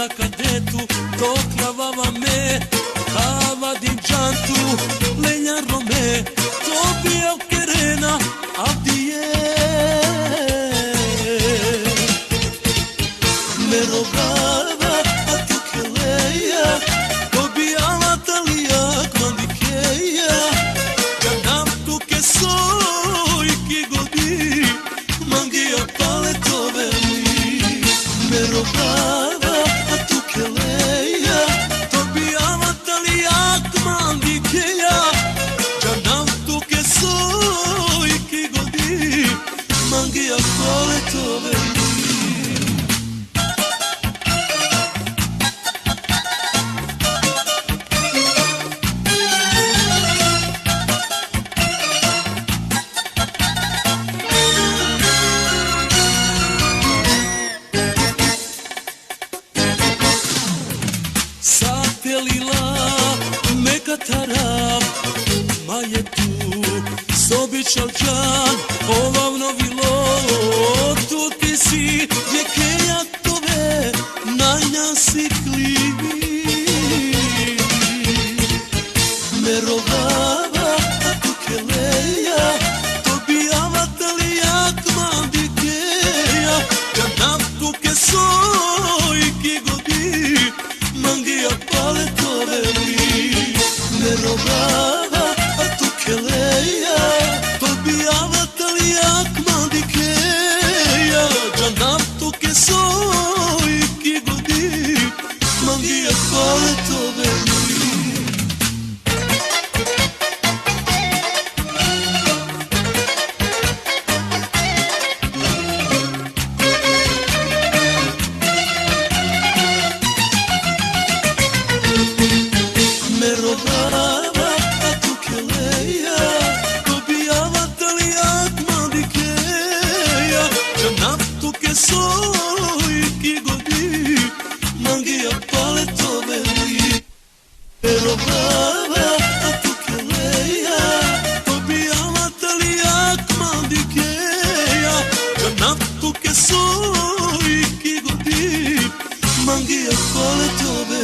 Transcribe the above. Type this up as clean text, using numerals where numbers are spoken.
na cadetu, toclavava me, cava din giantu, legna rome, topia querena, abdie. Me rogava a tu que leia, topia Natalia, quandiqueia, canam tu que sou e que godi, manguia paletove mi. Me rogava a tu que leia, topia Natalia, quandiqueia, canam tu que sou e que godi, manguia paletove mi. Satelila me katarab, maje tu sobi čalčan, ovavno vilo, tu ti si, je keja tove, najnasikli. Me rogava a tu que leia, tobia Natalia, quandiqueia, canam tu que soi, que godi, manguia paletove mi. Me rogava a tu que leia, tobia Natalia, quandiqueia, canam tu que soi, que godi, manguia paletove mi. Me rogava a tu que leia, tobia Natalia, quandiqueia, canam tu que soi, que godi, manguia paletove mi. Me rogava a tu que leia, tobia Natalia, quandiqueia, canam tu que soi, que godi, manguia paletove